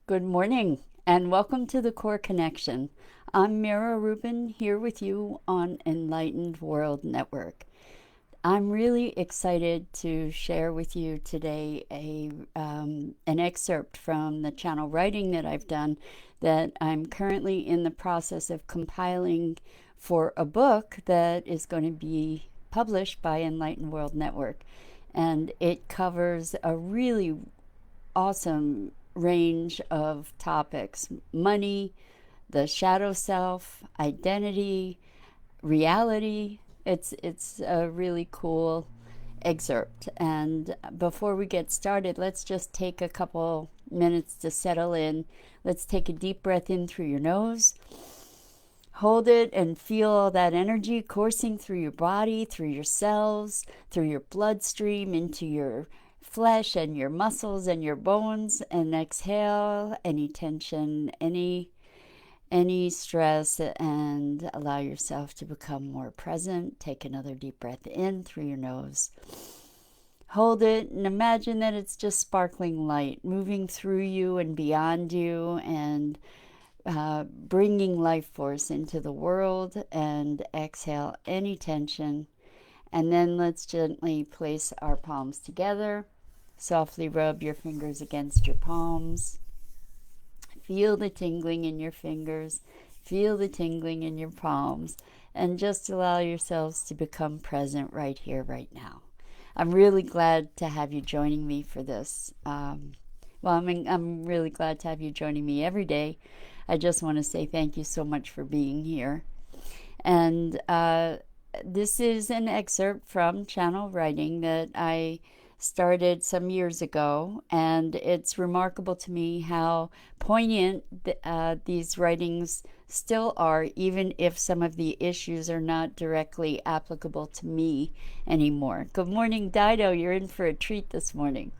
Good morning and welcome to the Core Connection. I'm Mira Rubin here with you on Enlightened World Network. I'm really excited to share with you today an excerpt from the channel writing that I've done that I'm currently in the process of compiling for a book that is going to be published by Enlightened World Network. And it covers a really awesome range of topics: money, the shadow self, identity, reality. It's a really cool excerpt. And before we get started, let's just take a couple minutes to settle in. Let's take a deep breath in through your nose. Hold it and feel all that energy coursing through your body, through your cells, through your bloodstream, into your flesh and your muscles and your bones. And exhale any tension, any stress, and allow yourself to become more present. Take another deep breath in through your nose. Hold it and imagine that it's just sparkling light moving through you and beyond you, and bringing life force into the world. And exhale any tension. And then let's gently place our palms together. Softly rub your fingers against your palms. Feel the tingling in your fingers. Feel the tingling in your palms. And just allow yourselves to become present right here, right now. I'm really glad to have you joining me for this. I'm really glad to have you joining me every day. I just want to say thank you so much for being here. And this is an excerpt from channel writing that I started some years ago, and it's remarkable to me how poignant these writings still are, even if some of the issues are not directly applicable to me anymore. Good morning, Dido. You're in for a treat this morning.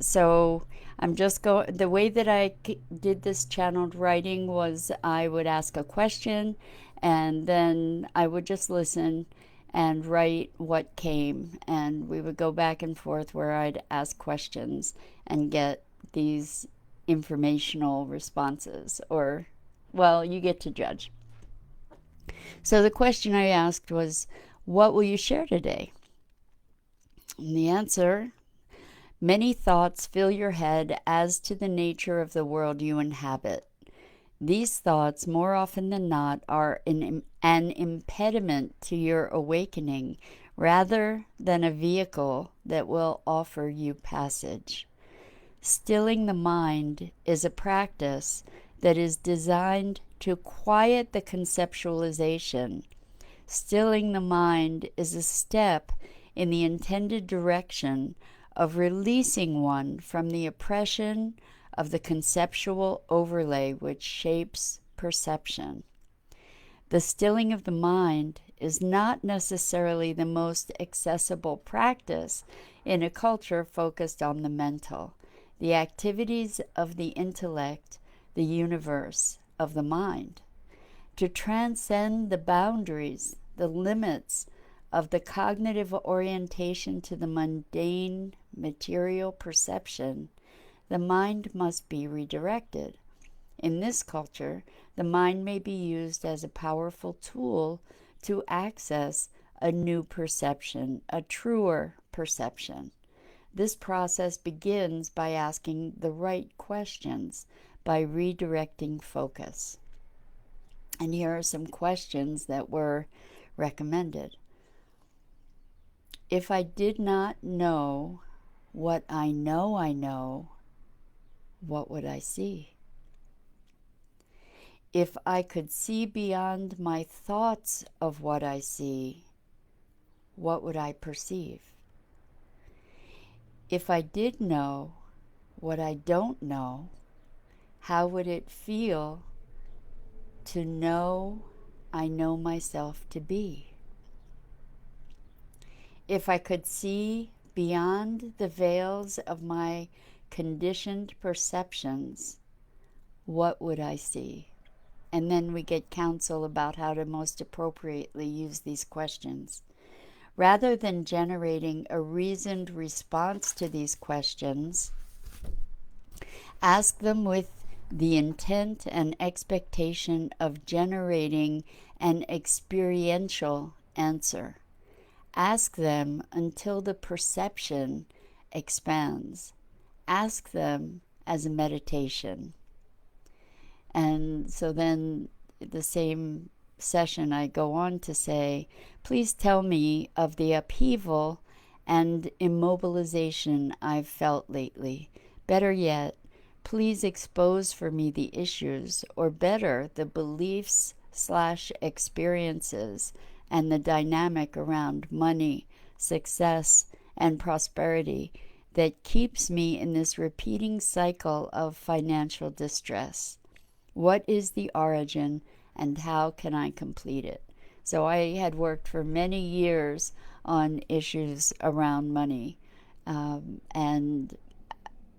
So I'm just going, the way that I did this channeled writing was I would ask a question and then I would just listen and write what came. And we would go back and forth where I'd ask questions and get these informational responses, or, well, you get to judge. So the question I asked was, what will you share today? And the answer: many thoughts fill your head as to the nature of the world you inhabit. These thoughts, more often than not, are an impediment to your awakening rather than a vehicle that will offer you passage. Stilling the mind is a practice that is designed to quiet the conceptualization. Stilling the mind is a step in the intended direction of releasing one from the oppression of the conceptual overlay which shapes perception. The stilling of the mind is not necessarily the most accessible practice in a culture focused on the mental, the activities of the intellect, the universe of the mind. To transcend the boundaries, the limits of the cognitive orientation to the mundane material perception, the mind must be redirected. In this culture, the mind may be used as a powerful tool to access a new perception, a truer perception. This process begins by asking the right questions, by redirecting focus. And here are some questions that were recommended. If I did not know what I know, what would I see? If I could see beyond my thoughts of what I see, what would I perceive? If I did know what I don't know, how would it feel to know I know myself to be? If I could see beyond the veils of my conditioned perceptions, what would I see? And then we get counsel about how to most appropriately use these questions. Rather than generating a reasoned response to these questions, Ask them with the intent and expectation of generating an experiential answer. Ask them until the perception expands. Ask them as a meditation. And so then the same session I go on to say, please tell me of the upheaval and immobilization I've felt lately. Better yet, please expose for me the issues, or better, the beliefs/experiences and the dynamic around money, success, and prosperity that keeps me in this repeating cycle of financial distress. What is the origin and how can I complete it? So I had worked for many years on issues around money, and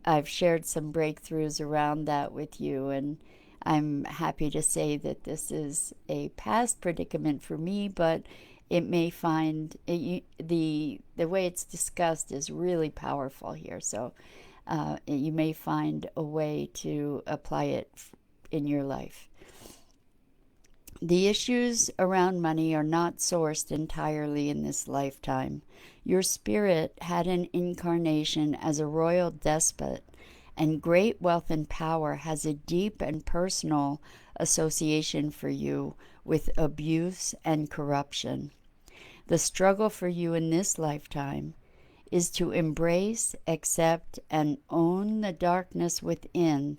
I've shared some breakthroughs around that with you, and I'm happy to say that this is a past predicament for me, but it may find the way it's discussed is really powerful here. So you may find a way to apply it in your life. The issues around money are not sourced entirely in this lifetime. Your spirit had an incarnation as a royal despot, and great wealth and power has a deep and personal association for you with abuse and corruption. The struggle for you in this lifetime is to embrace, accept, and own the darkness within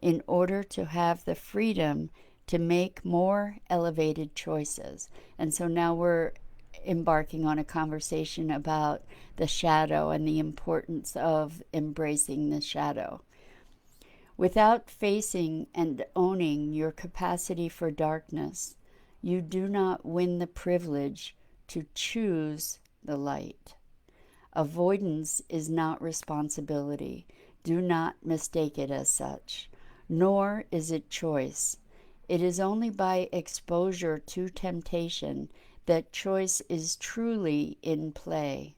in order to have the freedom to make more elevated choices. And so now we're embarking on a conversation about the shadow and the importance of embracing the shadow. Without facing and owning your capacity for darkness, you do not win the privilege to choose the light. Avoidance is not responsibility. Do not mistake it as such, nor is it choice. It is only by exposure to temptation that choice is truly in play.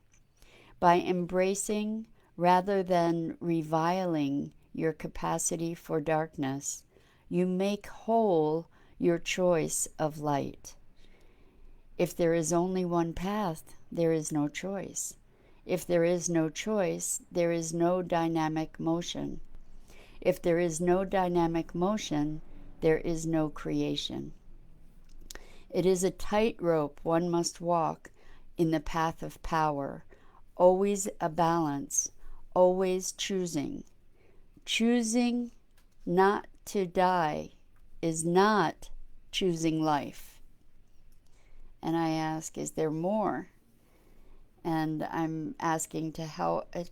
By embracing rather than reviling your capacity for darkness, you make whole your choice of light. If there is only one path, there is no choice. If there is no choice, there is no dynamic motion. If there is no dynamic motion, there is no creation. It is a tightrope one must walk in the path of power, always a balance, always choosing. Choosing not to die is not choosing life. And I ask, is there more? And I'm asking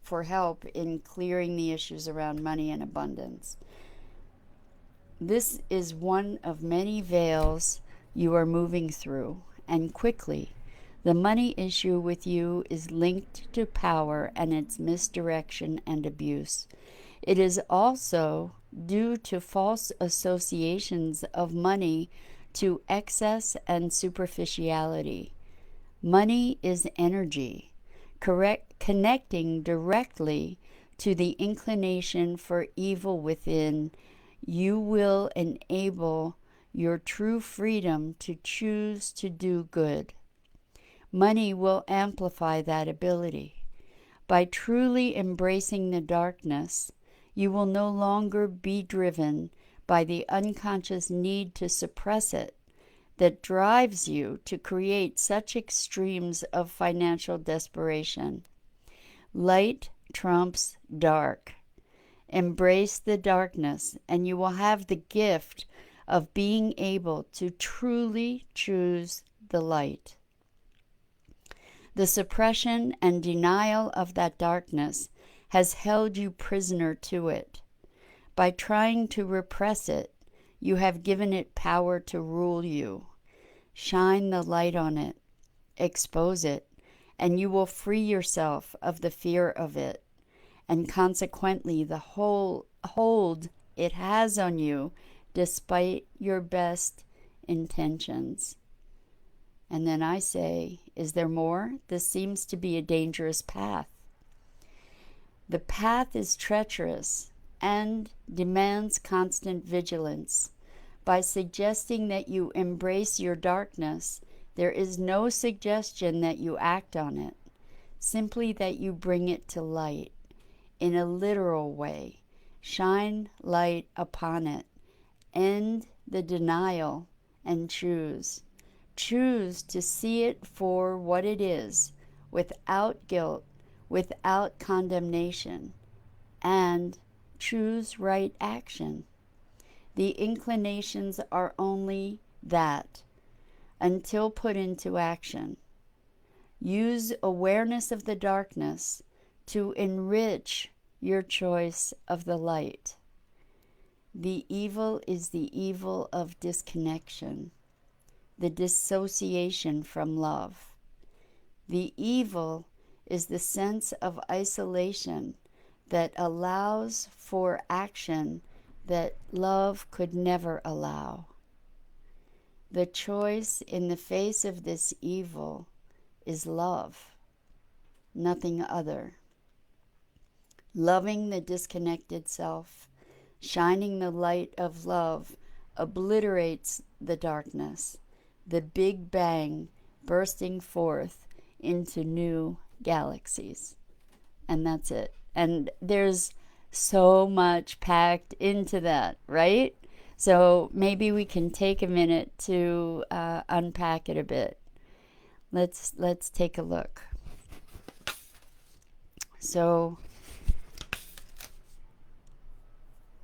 for help in clearing the issues around money and abundance. This is one of many veils you are moving through, and quickly. The money issue with you is linked to power and its misdirection and abuse. It is also due to false associations of money to excess and superficiality. Money is energy, connecting directly to the inclination for evil within. You will enable your true freedom to choose to do good. Money will amplify that ability. By truly embracing the darkness, you will no longer be driven by the unconscious need to suppress it that drives you to create such extremes of financial desperation. Light trumps dark. Embrace the darkness, and you will have the gift of being able to truly choose the light. The suppression and denial of that darkness has held you prisoner to it. By trying to repress it, you have given it power to rule you. Shine the light on it, expose it, and you will free yourself of the fear of it, and consequently the whole hold it has on you despite your best intentions. And then I say, is there more? This seems to be a dangerous path. The path is treacherous and demands constant vigilance. By suggesting that you embrace your darkness, there is no suggestion that you act on it, simply that you bring it to light in a literal way. Shine light upon it. End the denial and choose. Choose to see it for what it is, without guilt, without condemnation, and choose right action. The inclinations are only that, until put into action. Use awareness of the darkness to enrich your choice of the light. The evil is the evil of disconnection, the dissociation from love. The evil is the sense of isolation that allows for action that love could never allow. The choice in the face of this evil is love, nothing other. Loving the disconnected self, shining the light of love, obliterates the darkness, the Big Bang bursting forth into new galaxies. And that's it. And there's so much packed into that, right? So maybe we can take a minute to unpack it a bit. Let's take a look. So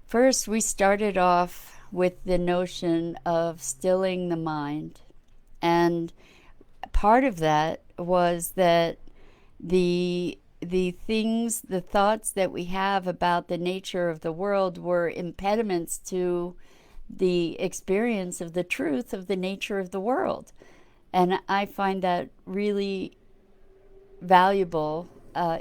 first, we started off with the notion of stilling the mind. And part of that was that the thoughts that we have about the nature of the world were impediments to the experience of the truth of the nature of the world. And I find that really valuable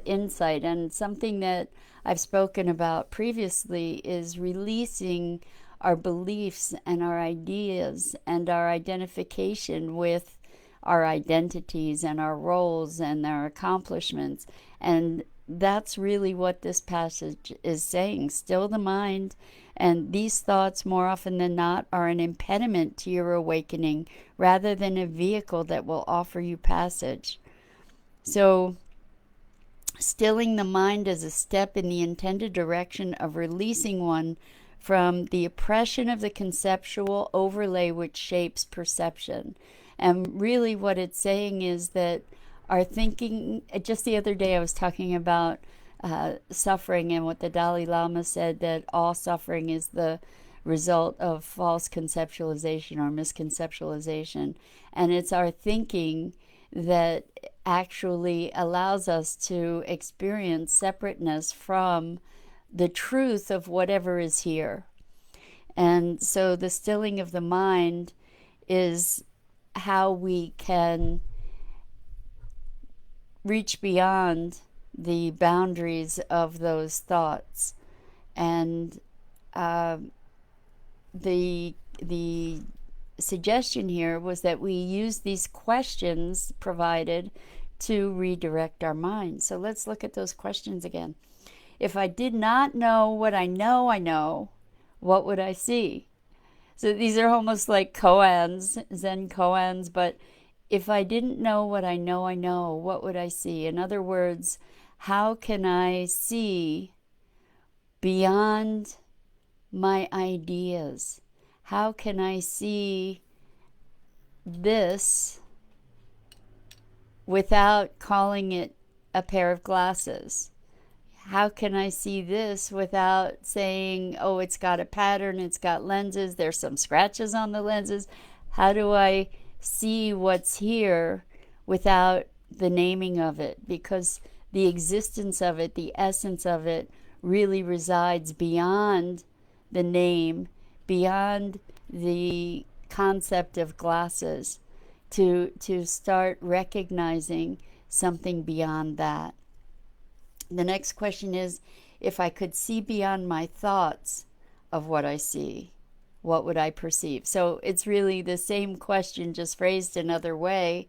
insight, and something that I've spoken about previously is releasing our beliefs and our ideas and our identification with our identities and our roles and our accomplishments. And that's really what this passage is saying. Still the mind, and these thoughts, more often than not, are an impediment to your awakening rather than a vehicle that will offer you passage. So stilling the mind is a step in the intended direction of releasing one from the oppression of the conceptual overlay which shapes perception. And really what it's saying is that our thinking, just the other day I was talking about suffering, and what the Dalai Lama said, that all suffering is the result of false conceptualization or misconceptualization. And it's our thinking that actually allows us to experience separateness from the truth of whatever is here. And so the stilling of the mind is how we can reach beyond the boundaries of those thoughts. And the suggestion here was that we use these questions provided to redirect our mind. So let's look at those questions again. If I did not know what I know, what would I see? So these are almost like koans, Zen koans, but if I didn't know what I know, what would I see? In other words, how can I see beyond my ideas? How can I see this without calling it a pair of glasses? How can I see this without saying, oh, it's got a pattern, it's got lenses, there's some scratches on the lenses? How do I see what's here without the naming of it? Because the existence of it, the essence of it, really resides beyond the name, beyond the concept of glasses, to start recognizing something beyond that. The next question is, if I could see beyond my thoughts of what I see, what would I perceive? So it's really the same question, just phrased another way.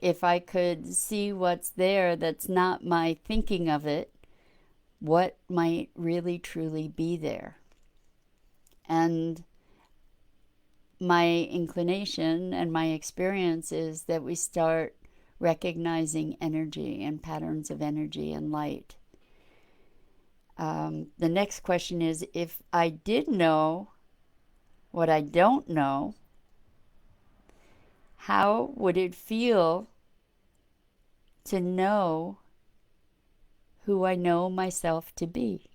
If I could see what's there that's not my thinking of it, what might really truly be there. And my inclination and my experience is that we start recognizing energy and patterns of energy and light. The next question is, if I did know what I don't know, how would it feel to know who I know myself to be?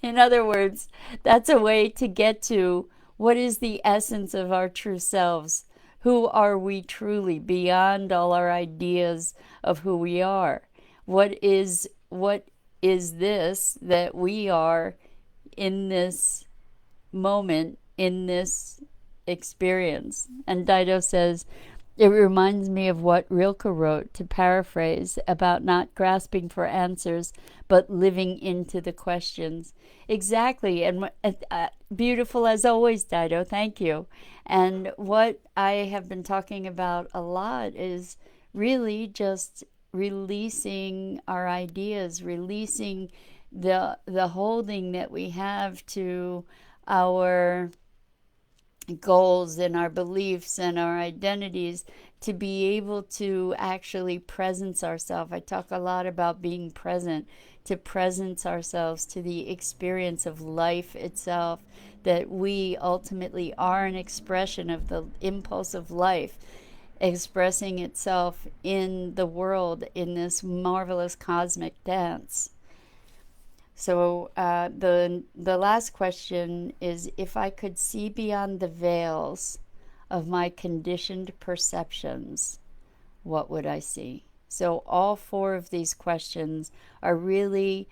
In other words, that's a way to get to what is the essence of our true selves. Who are we truly beyond all our ideas of who we are? What is this that we are in this moment, in this experience? And Dido says, it reminds me of what Rilke wrote, to paraphrase, about not grasping for answers, but living into the questions. Exactly. And beautiful as always, Dido. Thank you. And what I have been talking about a lot is really just releasing our ideas, releasing the holding that we have to our goals and our beliefs and our identities, to be able to actually presence ourselves. I talk a lot about being present, to presence ourselves to the experience of life itself, that we ultimately are an expression of the impulse of life expressing itself in the world in this marvelous cosmic dance. So the last question is, if I could see beyond the veils of my conditioned perceptions, what would I see? So all four of these questions are really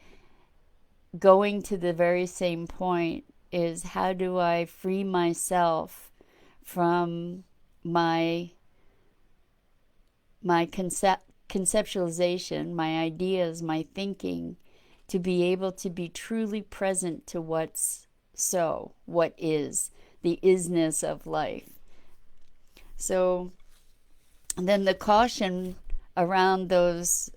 going to the very same point, is how do I free myself from my conceptualization, my ideas, my thinking, to be able to be truly present to what's so, what is, the isness of life. So then the caution around those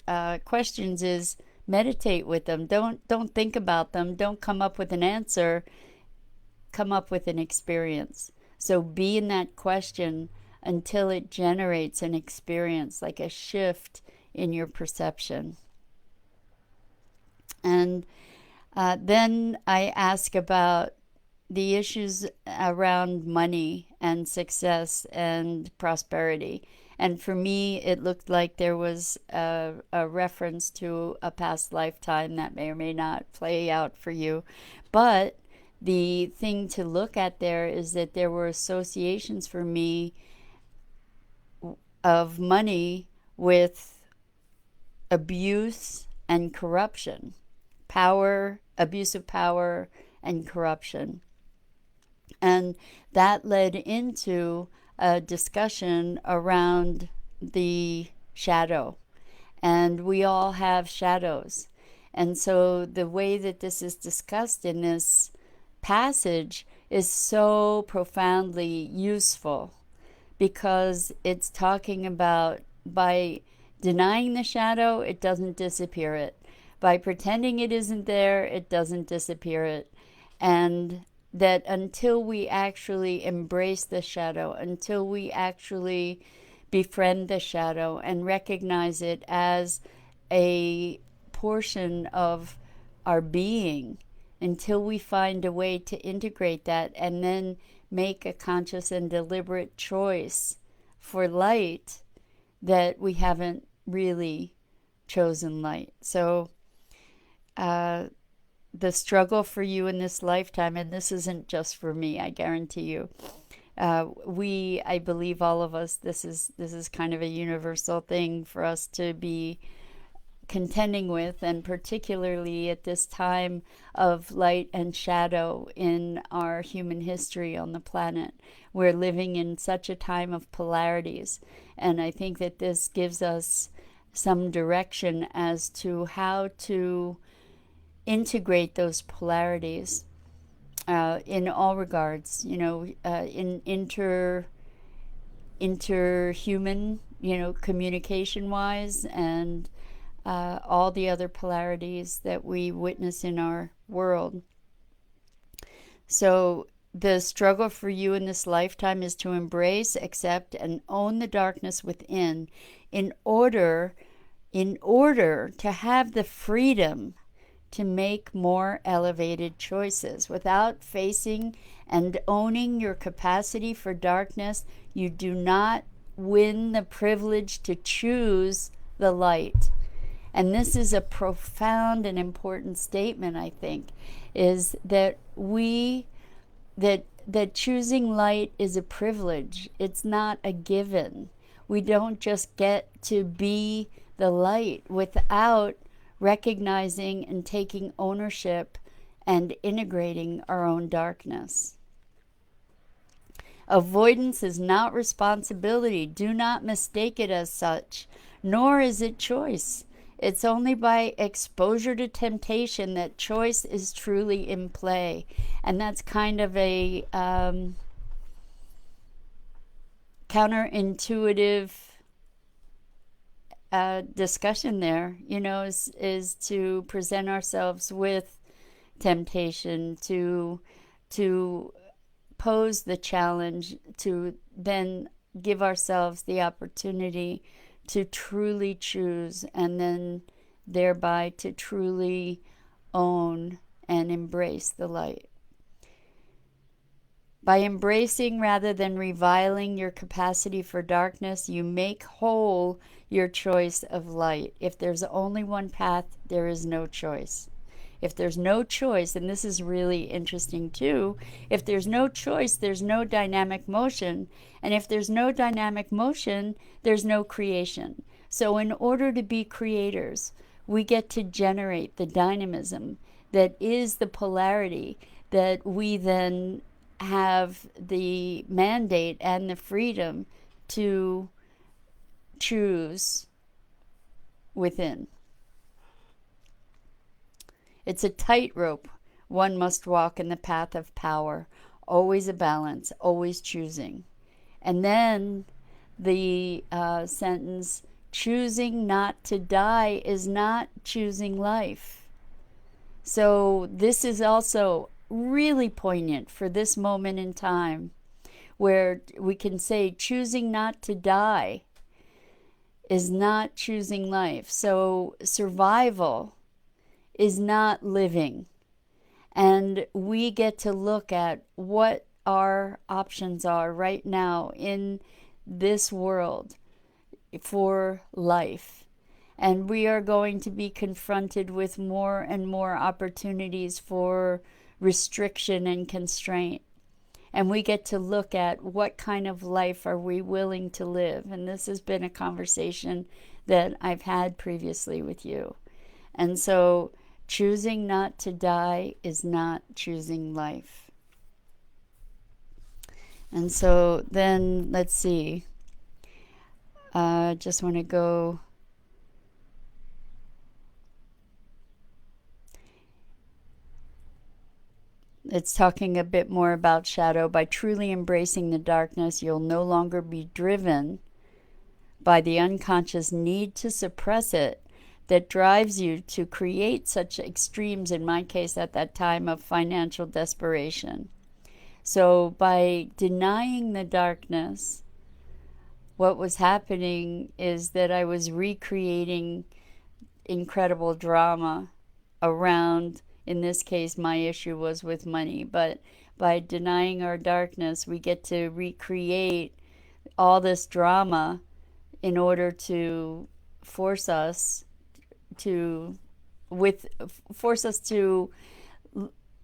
questions is, meditate with them. Don't think about them. Don't come up with an answer. Come up with an experience. So be in that question until it generates an experience, like a shift in your perception. And then I ask about the issues around money and success and prosperity. And for me, it looked like there was a reference to a past lifetime that may or may not play out for you. But the thing to look at there is that there were associations for me of money with abuse and corruption, power, abuse of power, and corruption. And that led into a discussion around the shadow. And we all have shadows. And so the way that this is discussed in this passage is so profoundly useful, because it's talking about, by denying the shadow, it doesn't disappear it. By pretending it isn't there, it doesn't disappear it. And that until we actually embrace the shadow, until we actually befriend the shadow and recognize it as a portion of our being, until we find a way to integrate that and then make a conscious and deliberate choice for light, that we haven't really chosen light. So the struggle for you in this lifetime, and this isn't just for me, I guarantee you, I believe all of us, this is kind of a universal thing for us to be contending with, and particularly at this time of light and shadow in our human history on the planet. We're living in such a time of polarities, and I think that this gives us some direction as to how to integrate those polarities in all regards, in interhuman, communication wise, and all the other polarities that we witness in our world. So the struggle for you in this lifetime is to embrace, accept, and own the darkness within in order to have the freedom to make more elevated choices. Without facing and owning your capacity for darkness, you do not win the privilege to choose the light. And this is a profound and important statement, I think, is that that choosing light is a privilege. It's not a given. We don't just get to be the light without recognizing and taking ownership and integrating our own darkness. Avoidance is not responsibility. Do not mistake it as such, nor is it choice. It's only by exposure to temptation that choice is truly in play. And that's kind of a counterintuitive discussion there, is to present ourselves with temptation, to pose the challenge, to then give ourselves the opportunity to truly choose, and then thereby to truly own and embrace the light. By embracing rather than reviling your capacity for darkness, you make whole your choice of light. If there's only one path, there is no choice. If there's no choice, and this is really interesting too, if there's no choice, there's no dynamic motion. And if there's no dynamic motion, there's no creation. So in order to be creators, we get to generate the dynamism that is the polarity that we then have the mandate and the freedom to choose within. It's a tightrope one must walk in the path of power, always a balance, always choosing. And then the sentence, choosing not to die is not choosing life. So this is also really poignant for this moment in time, where we can say choosing not to die is not choosing life. So survival is not living. And we get to look at what our options are right now in this world for life. And we are going to be confronted with more and more opportunities for restriction and constraint. And we get to look at what kind of life are we willing to live. And this has been a conversation that I've had previously with you. And so choosing not to die is not choosing life. And so then let's see. Just want to go. It's talking a bit more about shadow. By truly embracing the darkness, you'll no longer be driven by the unconscious need to suppress it that drives you to create such extremes, in my case at that time, of financial desperation. So by denying the darkness, what was happening is that I was recreating incredible drama around, in this case, my issue was with money. But by denying our darkness, we get to recreate all this drama in order to force us to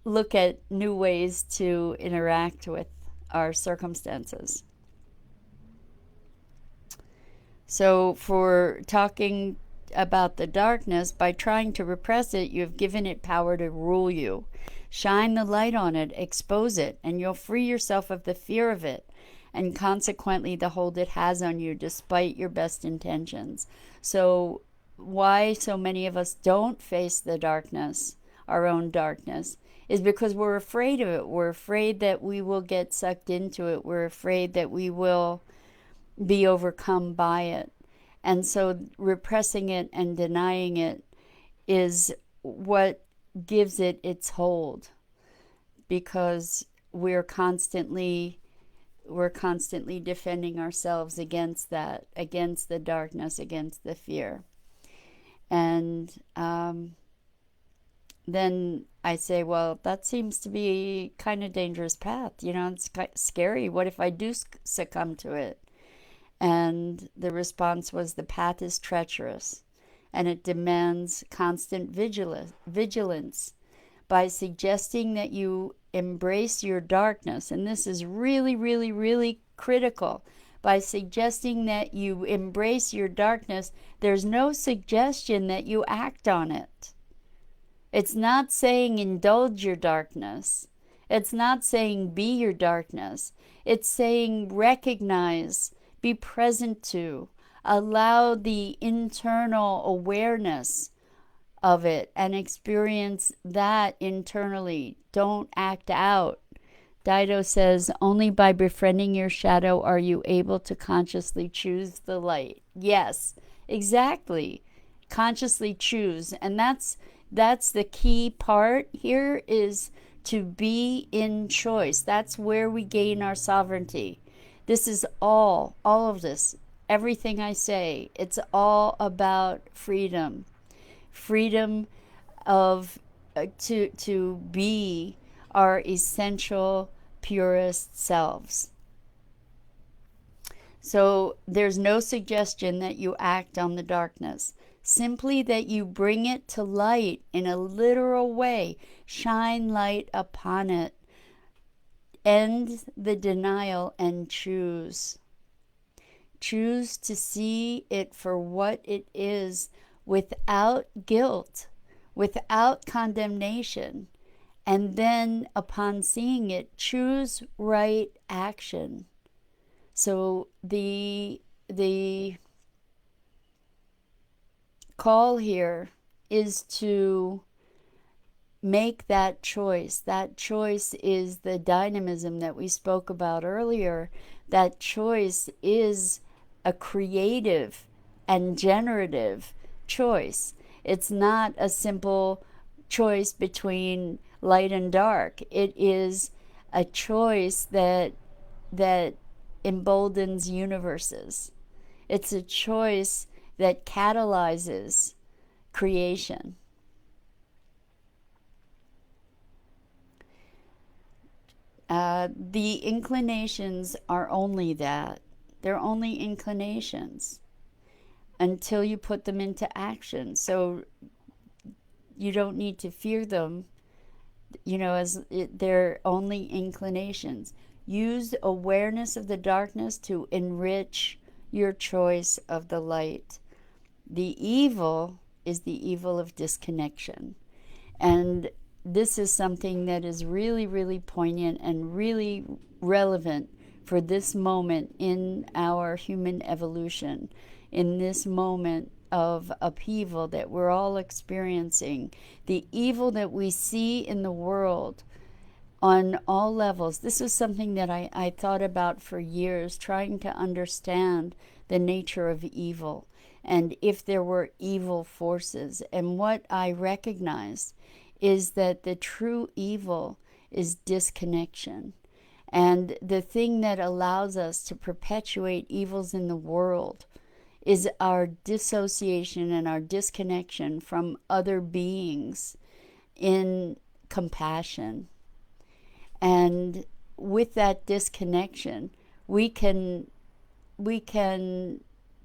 look at new ways to interact with our circumstances. So for talking about the darkness, by trying to repress it, you have given it power to rule you. Shine the light on it, expose it, and you'll free yourself of the fear of it, and consequently the hold it has on you despite your best intentions. So why so many of us don't face the darkness, our own darkness, is because we're afraid of it. We're afraid that we will get sucked into it. We're afraid that we will be overcome by it. And so repressing it and denying it is what gives it its hold, because we're constantly defending ourselves against that, against the darkness, against the fear. And then I say, well, that seems to be kind of dangerous path. It's scary. What if I do succumb to it? And the response was, the path is treacherous and it demands constant vigilance. By suggesting that you embrace your darkness, and this is really, really, really critical, by suggesting that you embrace your darkness, there's no suggestion that you act on it. It's not saying indulge your darkness. It's not saying be your darkness. It's saying recognize, be present to, allow the internal awareness of it and experience that internally. Don't act out. Dido says, only by befriending your shadow are you able to consciously choose the light. Yes, exactly. Consciously choose. And that's the key part here, is to be in choice. That's where we gain our sovereignty. This is all of this, everything I say, it's all about freedom. Freedom of to be our essential purest selves. So there's no suggestion that you act on the darkness, simply that you bring it to light in a literal way. Shine light upon it. End the denial and choose. Choose to see it for what it is, without guilt, without condemnation. And then upon seeing it, choose right action. So the call here is to make that choice. That choice is the dynamism that we spoke about earlier. That choice is a creative and generative choice. It's not a simple choice between light and dark. It is a choice that emboldens universes. It's a choice that catalyzes creation. The inclinations are only that. They're only inclinations until you put them into action. So you don't need to fear them, as they're only inclinations. Use awareness of the darkness to enrich your choice of the light. The evil is the evil of disconnection. And this is something that is really, really poignant and really relevant for this moment in our human evolution, in this moment of upheaval that we're all experiencing. The evil that we see in the world on all levels. This is something that I thought about for years, trying to understand the nature of evil and if there were evil forces. And what I recognized is that the true evil is disconnection. And the thing that allows us to perpetuate evils in the world is our dissociation and our disconnection from other beings in compassion. And with that disconnection, we can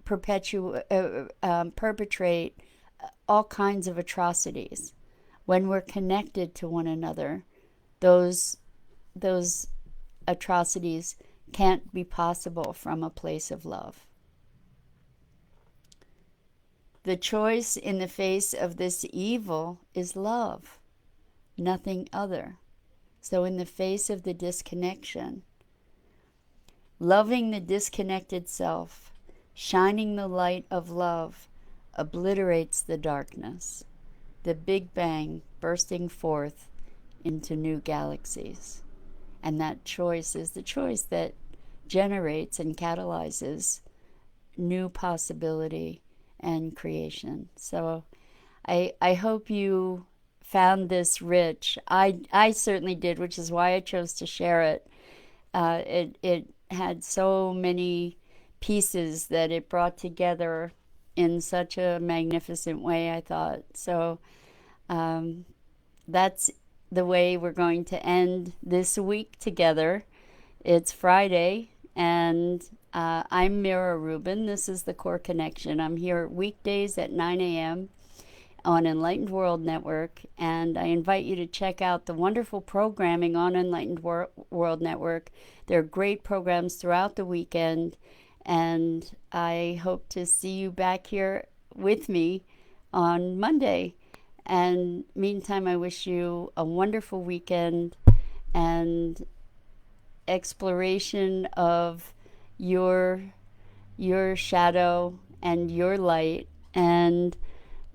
perpetrate all kinds of atrocities. When we're connected to one another, those atrocities can't be possible from a place of love. The choice in the face of this evil is love, nothing other. So in the face of the disconnection, loving the disconnected self, shining the light of love, obliterates the darkness, the Big Bang bursting forth into new galaxies. And that choice is the choice that generates and catalyzes new possibility and creation. So I hope you found this rich. I certainly did, which is why I chose to share it. It had so many pieces that it brought together in such a magnificent way, I thought. So um, that's the way we're going to end this week together. It's Friday, and I'm Mira Rubin. This is the Core Connection. I'm here weekdays at 9 a.m. on Enlightened World Network, and I invite you to check out the wonderful programming on World Network. There are great programs throughout the weekend, and I hope to see you back here with me on Monday. And meantime, I wish you a wonderful weekend and exploration of your your shadow and your light. And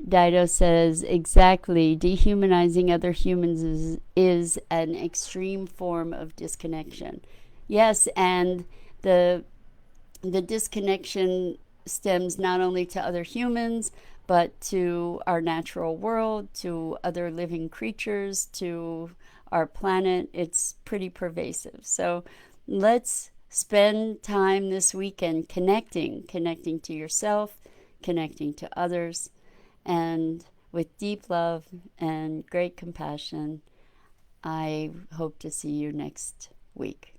Dido says, exactly, dehumanizing other humans is an extreme form of disconnection. Yes, and the the disconnection stems not only to other humans, but to our natural world, to other living creatures, to our planet. It's pretty pervasive. So let's spend time this weekend connecting to yourself, connecting to others, and with deep love and great compassion. I hope to see you next week.